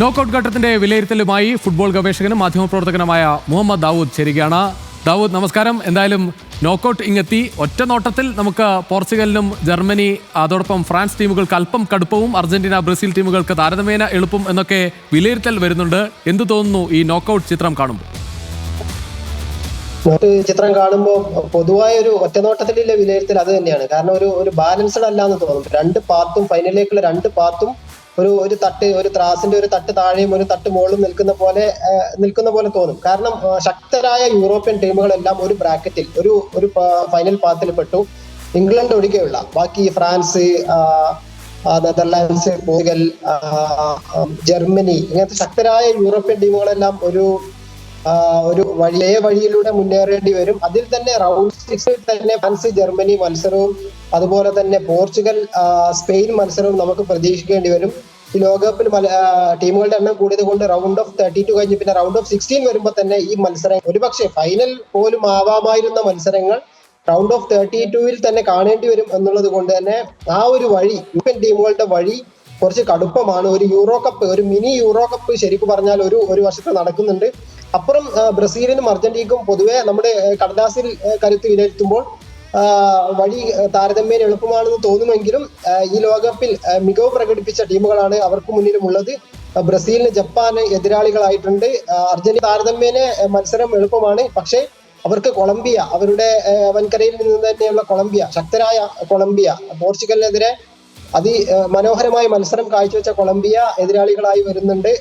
Knockout ഘട്ടത്തിന്റെ വിലയിരുത്തലുമായി football ഗവേഷകനും മാധ്യമപ്രവർത്തകനുമായ Muhammad Dawood ചേരുകയാണ്. ദാവൂദ്, നമസ്കാരം. എന്തായാലും നോക്കൌട്ട് ഇങ്ങെത്തി. ഒറ്റ നോട്ടത്തിൽ നമുക്ക് പോർച്ചുഗലിനും ജർമ്മനി, അതോടൊപ്പം ഫ്രാൻസ് ടീമുകൾക്ക് അല്പം കടുപ്പവും അർജന്റീന, ബ്രസീൽ ടീമുകൾക്ക് താരതമ്യേന എളുപ്പം എന്നൊക്കെ വിലയിരുത്തൽ വരുന്നുണ്ട്. എന്തു തോന്നുന്നു ഈ നോക്കൌട്ട് ചിത്രം കാണുമ്പോൾ? ചിത്രം കാണുമ്പോൾ പൊതുവായ ഒരു ഒറ്റനോട്ടത്തിലുള്ള വിലയിരുത്തൽ അത് തന്നെയാണ്. കാരണം ഒരു ബാലൻസ്ഡ് അല്ല എന്ന് തോന്നും. രണ്ട് പാത്തും, ഫൈനലിലേക്കുള്ള രണ്ട് പാത്തും ഒരു തട്ട്, ഒരു ത്രാസിന്റെ ഒരു തട്ട് താഴെയും ഒരു തട്ട് മുകളിലും നിൽക്കുന്ന പോലെ തോന്നും. കാരണം ശക്തരായ യൂറോപ്യൻ ടീമുകളെല്ലാം ഒരു ബ്രാക്കറ്റിൽ ഒരു ഫൈനൽ പാത്തിൽ പെട്ടു. ഇംഗ്ലണ്ട് ഒഴികെയുള്ള ബാക്കി ഫ്രാൻസ്, നെതർലാൻഡ്സ്, പോർച്ചുഗൽ, ജർമ്മനി ഇങ്ങനത്തെ ശക്തരായ യൂറോപ്യൻ ടീമുകളെല്ലാം ഒരു വഴിയിലൂടെ മുന്നേറേണ്ടി വരും. അതിൽ തന്നെ റൗണ്ട് 6 തന്നെ ഫ്രാൻസ്, ജർമ്മനി മത്സരവും അതുപോലെ തന്നെ പോർച്ചുഗൽ, സ്പെയിൻ മത്സരവും നമുക്ക് പ്രതീക്ഷിക്കേണ്ടി വരും. ഈ ലോകകപ്പിൽ ടീമുകളുടെ എണ്ണം കൂടിയത് കൊണ്ട് റൗണ്ട് ഓഫ് 32 കഴിഞ്ഞ് പിന്നെ റൗണ്ട് ഓഫ് 16 വരുമ്പോൾ തന്നെ ഈ മത്സരം ഒരുപക്ഷെ ഫൈനൽ പോലും ആവാമായിരുന്ന മത്സരങ്ങൾ റൗണ്ട് ഓഫ് 32-ൽ തന്നെ കാണേണ്ടി വരും എന്നുള്ളത് കൊണ്ട് തന്നെ ആ ഒരു വഴി, യൂറോപ്യൻ ടീമുകളുടെ വഴി കുറച്ച് കടുപ്പമാണ്. ഒരു യൂറോ കപ്പ്, ഒരു മിനി യൂറോ കപ്പ് ശരിക്കും പറഞ്ഞാൽ ഒരു വർഷത്തെ നടക്കുന്നുണ്ട്. അപ്പുറം ബ്രസീലിനും അർജന്റീനക്കും പൊതുവെ നമ്മുടെ കടലാസിൽ കരുത്ത് വിലയിരുത്തുമ്പോൾ വഴി താരതമ്യേന എളുപ്പമാണെന്ന് തോന്നുമെങ്കിലും ഈ ലോകകപ്പിൽ മികവ് പ്രകടിപ്പിച്ച ടീമുകളാണ് അവർക്ക് മുന്നിലുമുള്ളത്. ബ്രസീലിന് ജപ്പാന് എതിരാളികളായിട്ടുണ്ട്. അർജന്റീന താരതമ്യേന മത്സരം എളുപ്പമാണ്. പക്ഷേ അവർക്ക് കൊളംബിയ, അവരുടെ വൻകരയിൽ നിന്ന് തന്നെയുള്ള കൊളംബിയ, ശക്തരായ കൊളംബിയ, പോർച്ചുഗലിനെതിരെ മനോഹരമായ മത്സരം കാഴ്ചവെച്ച കൊളംബിയ എതിരാളികളായി വരുന്നുണ്ട്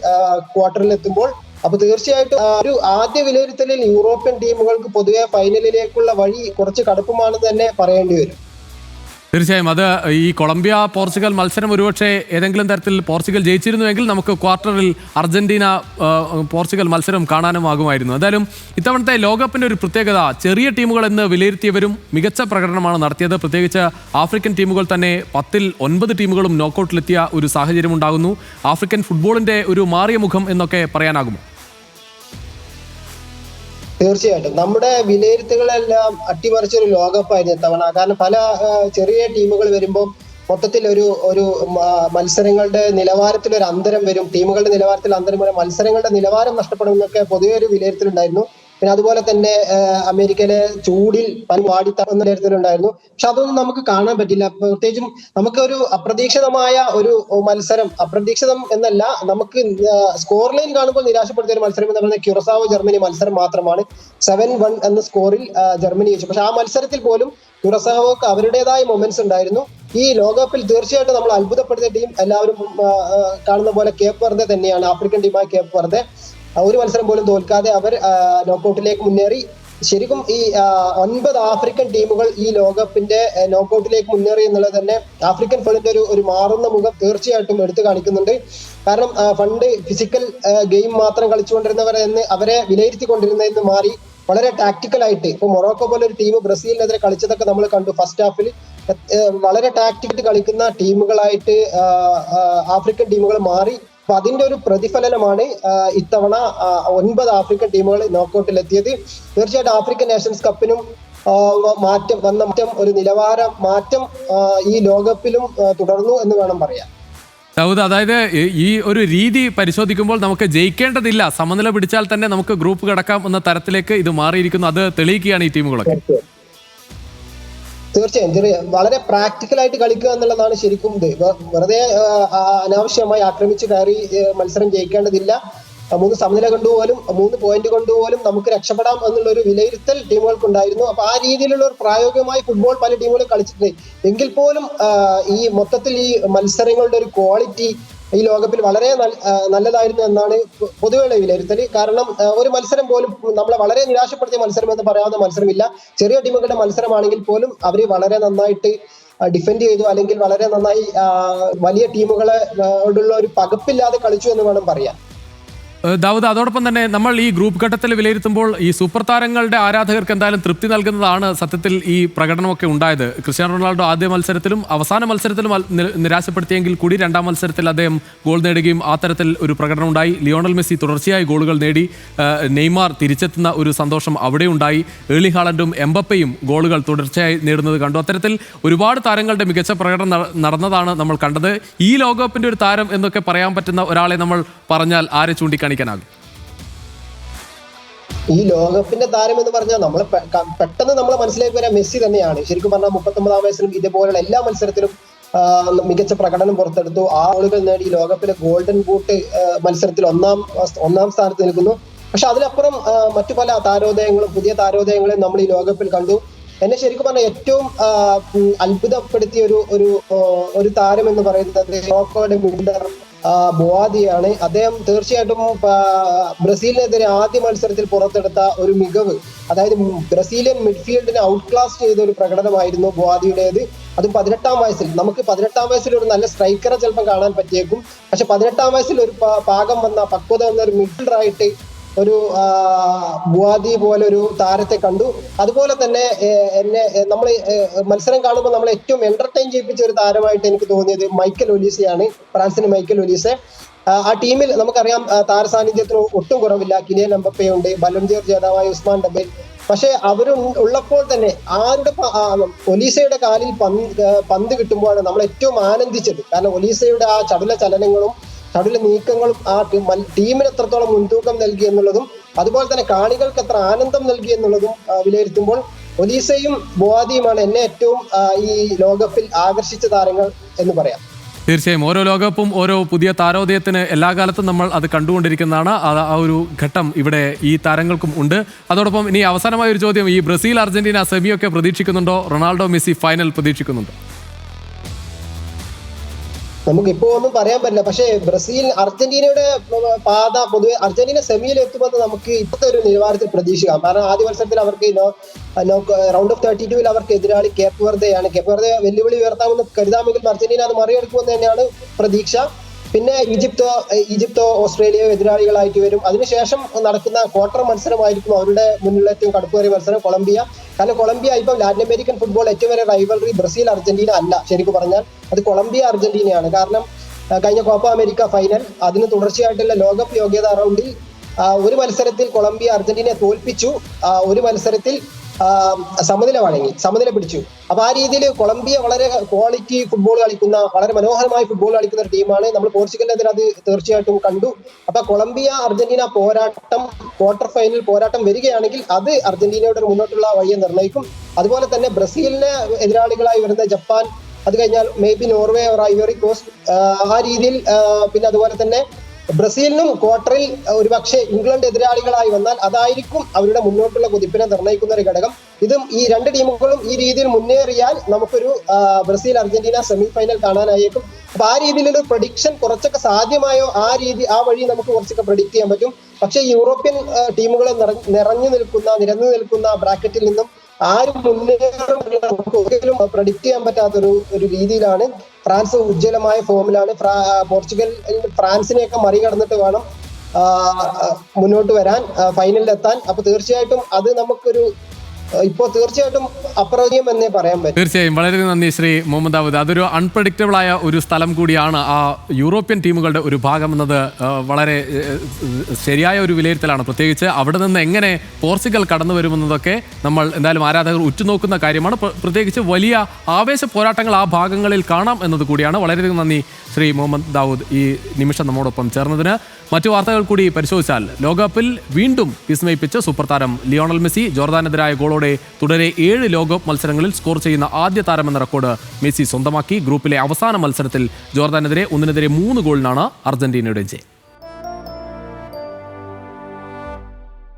ക്വാർട്ടറിൽ എത്തുമ്പോൾ. അപ്പൊ തീർച്ചയായിട്ടും ഒരു ആദ്യ വിലയിരുത്തലിൽ യൂറോപ്യൻ ടീമുകൾക്ക് പൊതുവെ ഫൈനലിലേക്കുള്ള വഴി കുറച്ച് കടുപ്പമാണെന്ന് തന്നെ പറയേണ്ടി വരും. തീർച്ചയായും അത് ഈ കൊളംബിയ പോർച്ചുഗൽ മത്സരം ഒരുപക്ഷെ ഏതെങ്കിലും തരത്തിൽ പോർച്ചുഗൽ ജയിച്ചിരുന്നുവെങ്കിൽ നമുക്ക് ക്വാർട്ടറിൽ അർജന്റീന പോർച്ചുഗൽ മത്സരം കാണാനുമാകുമായിരുന്നു. എന്തായാലും ഇത്തവണത്തെ ലോകകപ്പിന്റെ ഒരു പ്രത്യേകത, ചെറിയ ടീമുകൾ എന്ന് വിലയിരുത്തിയവരും മികച്ച പ്രകടനമാണ് നടത്തിയത്. പ്രത്യേകിച്ച് ആഫ്രിക്കൻ ടീമുകൾ തന്നെ 10-ൽ 9 ടീമുകളും നോക്കൌട്ടിലെത്തിയ ഒരു സാഹചര്യം ഉണ്ടാകുന്നു. ആഫ്രിക്കൻ ഫുട്ബോളിന്റെ ഒരു മാറിയ മുഖം എന്നൊക്കെ പറയാനാകുമോ? തീർച്ചയായിട്ടും നമ്മുടെ വിലയിരുത്തലുകളെല്ലാം അട്ടിമറിച്ചൊരു ലോകകപ്പായിരുന്നു ഇത്തവണ. കാരണം പല ചെറിയ ടീമുകൾ വരുമ്പോൾ മൊത്തത്തിൽ ഒരു മത്സരങ്ങളുടെ നിലവാരത്തിൽ ഒരു അന്തരം വരും, ടീമുകളുടെ നിലവാരത്തിൽ അന്തരം വരും, മത്സരങ്ങളുടെ നിലവാരം നഷ്ടപ്പെടുമെന്നൊക്കെ പൊതുവെ ഒരു വിലയിരുത്തലുണ്ടായിരുന്നു. പിന്നെ അതുപോലെ തന്നെ അമേരിക്കയിലെ ചൂടിൽ വാടിത്തന്ന വിലയിരുത്തലുണ്ടായിരുന്നു. പക്ഷെ അതൊന്നും നമുക്ക് കാണാൻ പറ്റില്ല. പ്രത്യേകിച്ചും നമുക്ക് ഒരു അപ്രതീക്ഷിതമായ ഒരു മത്സരം, അപ്രതീക്ഷിതം എന്നല്ല, നമുക്ക് സ്കോർ ലൈൻ കാണുമ്പോൾ നിരാശപ്പെടുത്തിയ ഒരു മത്സരം എന്ന് പറയുന്നത് ക്യുറസാവോ ജർമ്മനി മത്സരം മാത്രമാണ്. 7-1 എന്ന സ്കോറിൽ ജർമ്മനി ജയിച്ചു. പക്ഷെ ആ മത്സരത്തിൽ പോലും ക്യുറസാവോക്ക് അവരുടേതായ മൊമെന്റ്സ് ഉണ്ടായിരുന്നു. ഈ ലോകകപ്പിൽ തീർച്ചയായിട്ടും നമ്മൾ അത്ഭുതപ്പെടുത്തിയ ടീം എല്ലാവരും കാണുന്ന പോലെ കേപ്പ് വെർദെ തന്നെയാണ്. ആഫ്രിക്കൻ ടീമായ കേപ്പ് വെർദെ ഒരു മത്സരം പോലും തോൽക്കാതെ അവർ നോക്കൌട്ടിലേക്ക് മുന്നേറി. ശരിക്കും ഈ 9 ആഫ്രിക്കൻ ടീമുകൾ ഈ ലോകകപ്പിന്റെ നോക്കൌട്ടിലേക്ക് മുന്നേറി എന്നുള്ളത് തന്നെ ആഫ്രിക്കൻ ഫുട്ബോളിന്റെ ഒരു മാറുന്ന മുഖം തീർച്ചയായിട്ടും എടുത്തു കാണിക്കുന്നുണ്ട്. കാരണം പണ്ട് ഫിസിക്കൽ ഗെയിം മാത്രം കളിച്ചുകൊണ്ടിരുന്നവരെ അവരെ വിലയിരുത്തിക്കൊണ്ടിരുന്നതെന്ന് മാറി വളരെ ടാക്ടിക്കലായിട്ട്, ഇപ്പൊ മൊറോക്കോ പോലെ ഒരു ടീം ബ്രസീലിനെതിരെ കളിച്ചതൊക്കെ നമ്മൾ കണ്ടു. ഫസ്റ്റ് ഹാഫിൽ വളരെ ടാക്ടിക്കൽ കളിക്കുന്ന ടീമുകളായിട്ട് ആഫ്രിക്കൻ ടീമുകൾ മാറി. അപ്പൊ അതിന്റെ ഒരു പ്രതിഫലനമാണ് ഇത്തവണ 9 ആഫ്രിക്കൻ ടീമുകൾ നോക്കൌട്ടിൽ എത്തിയത്. തീർച്ചയായിട്ടും ആഫ്രിക്കൻ നേഷൻസ് കപ്പിനും മാറ്റം ഒരു നിലവാര മാറ്റം ഈ ലോകകപ്പിലും തുടർന്നു എന്ന് വേണം പറയാൻ. ദാവൂദ്, അതായത് ഈ ഒരു രീതി പരിശോധിക്കുമ്പോൾ നമുക്ക് ജയിക്കേണ്ടതില്ല, സമനില പിടിച്ചാൽ തന്നെ നമുക്ക് ഗ്രൂപ്പ് കടക്കാം എന്ന തരത്തിലേക്ക് ഇത് മാറിയിരിക്കുന്നു. അത് തെളിയിക്കുകയാണ് ഈ ടീമുകളൊക്കെ. തീർച്ചയായും വളരെ പ്രാക്ടിക്കൽ ആയിട്ട് കളിക്കുക എന്നുള്ളതാണ് ശരിക്കും ഇത്. വെറുതെ അനാവശ്യമായി ആക്രമിച്ച് കയറി മത്സരം ജയിക്കേണ്ടതില്ല. 3 സമനില കൊണ്ടുപോലും 3 പോയിന്റ് കൊണ്ടുപോലും നമുക്ക് രക്ഷപ്പെടാം എന്നുള്ള ഒരു വിലയിരുത്തൽ ടീമുകൾക്കുണ്ടായിരുന്നു. അപ്പൊ ആ രീതിയിലുള്ള ഒരു പ്രായോഗികമായി ഫുട്ബോൾ പല ടീമുകളും കളിച്ചിട്ടുണ്ട്. എങ്കിൽ പോലും ഈ മൊത്തത്തിൽ ഈ മത്സരങ്ങളുടെ ഒരു ക്വാളിറ്റി ഈ ലോകകപ്പിൽ വളരെ നല്ലതായിരുന്നു എന്നാണ് പൊതുവെയുള്ള വിലയിരുത്തൽ. കാരണം ഒരു മത്സരം പോലും നമ്മളെ വളരെ നിരാശപ്പെടുത്തിയ മത്സരം എന്ന് പറയാവുന്ന മത്സരമില്ല. ചെറിയ ടീമുകളുടെ മത്സരമാണെങ്കിൽ പോലും അവർ വളരെ നന്നായിട്ട് ഡിഫെൻഡ് ചെയ്തു, അല്ലെങ്കിൽ വളരെ നന്നായി വലിയ ടീമുകളോടുള്ള ഒരു പകപ്പില്ലാതെ കളിച്ചു എന്ന് വേണം പറയാൻ. ദാവൂദ്, അതോടൊപ്പം തന്നെ നമ്മൾ ഈ ഗ്രൂപ്പ് ഘട്ടത്തിൽ വിലയിരുത്തുമ്പോൾ ഈ സൂപ്പർ താരങ്ങളുടെ ആരാധകർക്ക് എന്തായാലും തൃപ്തി നൽകുന്നതാണ് സത്യത്തിൽ ഈ പ്രകടനമൊക്കെ ഉണ്ടായത്. ക്രിസ്ത്യാനോ റൊണാൾഡോ ആദ്യ മത്സരത്തിലും അവസാന മത്സരത്തിലും നിരാശപ്പെടുത്തിയെങ്കിൽ കൂടി രണ്ടാം മത്സരത്തിൽ അദ്ദേഹം ഗോൾ നേടുകയും ആ തരത്തിൽ ഒരു പ്രകടനം ഉണ്ടായി. ലിയോണൽ മെസ്സി തുടർച്ചയായി ഗോളുകൾ നേടി. നെയ്മാർ തിരിച്ചെത്തുന്ന ഒരു സന്തോഷം അവിടെ ഉണ്ടായി. ഏർലിംഗ് ഹാലൻഡും എംബപ്പയും ഗോളുകൾ തുടർച്ചയായി നേടുന്നത് കണ്ടു. അത്തരത്തിൽ ഒരുപാട് താരങ്ങളുടെ മികച്ച പ്രകടനം നടന്നതാണ് നമ്മൾ കണ്ടത്. ഈ ലോകകപ്പിന്റെ ഒരു താരം എന്നൊക്കെ പറയാൻ പറ്റുന്ന ഒരാളെ നമ്മൾ പറഞ്ഞാൽ ആരെ ചൂണ്ടിക്കാണിക്കാനാകും? ഈ ലോകകപ്പിന്റെ താരം എന്ന് പറഞ്ഞാൽ നമ്മൾ പെട്ടെന്ന് നമ്മളെ മനസ്സിലേക്ക് വരാൻ മെസ്സി തന്നെയാണ്. ശരിക്കും പറഞ്ഞാൽ 39 വയസ്സിലും ഇതുപോലുള്ള എല്ലാ മത്സരത്തിലും മികച്ച പ്രകടനം പുറത്തെടുത്തു. ആളുകൾ നേടി. ലോകകപ്പിലെ ഗോൾഡൻ ബൂട്ട് മത്സരത്തിൽ ഒന്നാം സ്ഥാനത്ത് നിൽക്കുന്നു. പക്ഷെ അതിലപ്പുറം മറ്റു പല താരോദയങ്ങളും പുതിയ താരോദയങ്ങളും നമ്മൾ ഈ ലോകകപ്പിൽ കണ്ടു. എന്നെ ശരിക്കും പറഞ്ഞാൽ ഏറ്റവും അത്ഭുതപ്പെടുത്തിയ ഒരു താരം എന്ന് പറയുന്നത് മോറോക്കോയുടെ മിഡ്ഫീൽഡർ ബോവാദിയാണ്. അദ്ദേഹം തീർച്ചയായിട്ടും ബ്രസീലിനെതിരെ ആദ്യ മത്സരത്തിൽ പുറത്തെടുത്ത ഒരു മികവ്, അതായത് ബ്രസീലിയൻ മിഡ്ഫീൽഡിനെ ഔട്ട് ക്ലാസ് ചെയ്ത ഒരു പ്രകടനമായിരുന്നു ബോവാദിയുടേത്. അതും 18 വയസ്സിൽ. നമുക്ക് 18 വയസ്സിൽ ഒരു നല്ല സ്ട്രൈക്കറെ ചിലപ്പോൾ കാണാൻ പറ്റിയേക്കും. പക്ഷെ 18 വയസ്സിൽ ഒരു പാകം വന്ന പക്വത വന്ന ഒരു മിഡ്ഫീൽഡറായിട്ട് ഒരു ബുവാദി പോലെ ഒരു താരത്തെ കണ്ടു. അതുപോലെ തന്നെ നമ്മൾ മത്സരം കാണുമ്പോൾ നമ്മൾ ഏറ്റവും എന്റർടൈൻ ചെയ്യിപ്പിച്ച ഒരു താരമായിട്ട് എനിക്ക് തോന്നിയത് മൈക്കൽ ഒലീസയാണ്. ഫ്രാൻസിന് മൈക്കൽ ഒലീസെ. ആ ടീമിൽ നമുക്കറിയാം താര സാന്നിധ്യത്തിന് ഒട്ടും കുറവില്ല. കിലിയൻ എംബപ്പയുണ്ട്, ബലൻഡിയർ ജേതാവായ ഉസ്മാൻ ഡെബേൽ. പക്ഷെ അവർ ഉള്ളപ്പോൾ തന്നെ ഒലീസയുടെ കാലിൽ പന്ത് കിട്ടുമ്പോഴാണ് നമ്മൾ ഏറ്റവും ആനന്ദിച്ചത്. കാരണം ഒലീസയുടെ ആ ചടുല ചലനങ്ങളും ചടുല നീക്കങ്ങളും ആ ടീമിന് എത്രത്തോളം മുൻതൂക്കം നൽകി എന്നുള്ളതും അതുപോലെ തന്നെ കാണികൾക്ക് എത്ര ആനന്ദം നൽകി എന്നുള്ളതും വിലയിരുത്തുമ്പോൾ ഒലീസയും ബോവാദിയുമാണ് എന്നെ ഏറ്റവും ഈ ലോകകപ്പിൽ ആകർഷിച്ച താരങ്ങൾ എന്ന് പറയാം. തീർച്ചയായും ഓരോ ലോകകപ്പും ഓരോ പുതിയ താരോദയത്തിന് എല്ലാ കാലത്തും നമ്മൾ അത് കണ്ടുകൊണ്ടിരിക്കുന്നതാണ്. ആ ഒരു ഘട്ടം ഇവിടെ ഈ താരങ്ങൾക്കും ഉണ്ട്. അതോടൊപ്പം ഇനി അവസാനമായ ഒരു ചോദ്യം, ഈ ബ്രസീൽ അർജന്റീന സെമിയൊക്കെ പ്രതീക്ഷിക്കുന്നുണ്ടോ? റൊണാൾഡോ മെസ്സി ഫൈനൽ പ്രതീക്ഷിക്കുന്നുണ്ടോ? നമുക്കിപ്പോ ഒന്നും പറയാൻ പറ്റില്ല. പക്ഷേ ബ്രസീൽ അർജന്റീനയുടെ പാത പൊതുവെ അർജന്റീന സെമിയിൽ എത്തുമെന്ന് നമുക്ക് ഇപ്പോഴത്തെ ഒരു നിലവാരത്തിൽ പ്രതീക്ഷിക്കാം. കാരണം ആദ്യ മത്സരത്തിൽ അവർക്ക് റൗണ്ട് ഓഫ് 32 അവർക്ക് എതിരാളി കേപ്പ് വെർദെയാണ്. കേപ്പ് വെർദെ വെല്ലുവിളി ഉയർത്താമെന്ന് കരുതാമെങ്കിലും അർജന്റീന അത് മറികടക്കുമെന്ന് തന്നെയാണ് പ്രതീക്ഷ. പിന്നെ ഈജിപ്തോ ഓസ്ട്രേലിയയോ എതിരാളികളായിട്ട് വരും. അതിനുശേഷം നടക്കുന്ന ക്വാർട്ടർ മത്സരമായിരിക്കും അവരുടെ മുന്നിലുള്ള ഏറ്റവും കടുപ്പേറിയ മത്സരം, കൊളംബിയ. കാരണം കൊളംബിയ ഇപ്പം ലാറ്റിൻ അമേരിക്കൻ ഫുട്ബോൾ ഏറ്റവും വലിയ റൈവൽറി ബ്രസീൽ അർജന്റീന അല്ല. ശരിക്കും പറഞ്ഞാൽ അത് കൊളംബിയ അർജന്റീനയാണ്. കാരണം കഴിഞ്ഞ കോപ്പ അമേരിക്ക ഫൈനൽ, അതിന് തുടർച്ചയായിട്ടുള്ള ലോകകപ്പ് യോഗ്യതാ റൗണ്ടിൽ ഒരു മത്സരത്തിൽ കൊളംബിയ അർജന്റീനയെ തോൽപ്പിച്ചു. ഒരു മത്സരത്തിൽ സമനില പിടിച്ചു. അപ്പൊ ആ രീതിയിൽ കൊളംബിയ വളരെ ക്വാളിറ്റി ഫുട്ബോൾ കളിക്കുന്ന, വളരെ മനോഹരമായി ഫുട്ബോൾ കളിക്കുന്ന ഒരു ടീമാണ്. നമ്മൾ പോർച്ചുഗലിനെതിരെ അത് തീർച്ചയായിട്ടും കണ്ടു. അപ്പൊ കൊളംബിയ അർജന്റീന പോരാട്ടം, ക്വാർട്ടർ ഫൈനൽ പോരാട്ടം വരികയാണെങ്കിൽ അത് അർജന്റീനയുടെ മുന്നോട്ടുള്ള വഴിയെ നിർണ്ണയിക്കും. അതുപോലെ തന്നെ ബ്രസീലിന് എതിരാളികളായി വരുന്ന ജപ്പാൻ, അത് കഴിഞ്ഞാൽ may be Norway or Ivory Coast, ആ രീതിയിൽ. പിന്നെ അതുപോലെ തന്നെ ബ്രസീലിനും ക്വാർട്ടറിൽ ഒരുപക്ഷെ ഇംഗ്ലണ്ട് എതിരാളികളായി വന്നാൽ അതായിരിക്കും അവരുടെ മുന്നോട്ടുള്ള കുതിപ്പിനെ നിർണ്ണയിക്കുന്ന ഒരു ഘടകം. ഇതും ഈ രണ്ട് ടീമുകളും ഈ രീതിയിൽ മുന്നേറിയാൽ നമുക്കൊരു ബ്രസീൽ അർജന്റീന സെമി ഫൈനൽ കാണാനായേക്കും. അപ്പൊ ആ രീതിയിലൊരു പ്രഡിക്ഷൻ കുറച്ചൊക്കെ സാധ്യമായോ ആ വഴി നമുക്ക് കുറച്ചൊക്കെ പ്രഡിക്ട് ചെയ്യാൻ പറ്റും. പക്ഷെ യൂറോപ്യൻ ടീമുകളെ നിരന്നു നിൽക്കുന്ന ബ്രാക്കറ്റിൽ നിന്നും ആരും മുന്നേറും നമുക്ക് ഒരിക്കലും പ്രഡിക്ട് ചെയ്യാൻ പറ്റാത്തൊരു രീതിയിലാണ്. ഫ്രാൻസ് ഉജ്ജ്വലമായ ഫോമിലാണ്. പോർച്ചുഗൽ ഫ്രാൻസിനെയൊക്കെ മറികടന്നിട്ട് വേണം മുന്നോട്ട് വരാൻ, ഫൈനലിലെത്താൻ. അപ്പൊ തീർച്ചയായിട്ടും അത് നമുക്കൊരു ഇപ്പോൾ തീർച്ചയായിട്ടും അപ്രതീക്ഷിതം എന്നേ പറയാൻ പറ്റും. തീർച്ചയായും വളരെ നന്ദി ശ്രീ മുഹമ്മദ് ദാവൂദ്. അതൊരു അൺപ്രഡിക്റ്റബിൾ ആയ ഒരു സ്ഥലം കൂടിയാണ് ആ യൂറോപ്യൻ ടീമുകളുടെ ഒരു ഭാഗം എന്നത് വളരെ ശരിയായ ഒരു വിലയിരുത്തലാണ്. പ്രത്യേകിച്ച് അവിടെ നിന്ന് എങ്ങനെ പോർച്ചുഗൽ കടന്നു വരുമെന്നതൊക്കെ നമ്മൾ എന്തായാലും ആരാധകർ ഉറ്റുനോക്കുന്ന കാര്യമാണ്. പ്രത്യേകിച്ച് വലിയ ആവേശ പോരാട്ടങ്ങൾ ആ ഭാഗങ്ങളിൽ കാണാം എന്നത് കൂടിയാണ്. വളരെയധികം നന്ദി ശ്രീ മുഹമ്മദ് ദാവൂദ് ഈ നിമിഷം നമ്മോടൊപ്പം ചേർന്നതിന്. മറ്റു വാർത്തകൾ കൂടി പരിശോധിച്ചാൽ ലോകകപ്പിൽ വീണ്ടും വിസ്മയിപ്പിച്ച് സൂപ്പർ താരം ലിയോണൽ മെസ്സി. ജോർദാനെതിരായ ഗോളോടെ തുടരെ 7 ലോകകപ്പ് മത്സരങ്ങളിൽ സ്കോർ ചെയ്യുന്ന ആദ്യ താരമെന്ന റെക്കോർഡ് മെസ്സി സ്വന്തമാക്കി. ഗ്രൂപ്പിലെ അവസാന മത്സരത്തിൽ ജോർദാനെതിരെ 1-3 ഗോളിനാണ് അർജന്റീനയുടെ ജയം.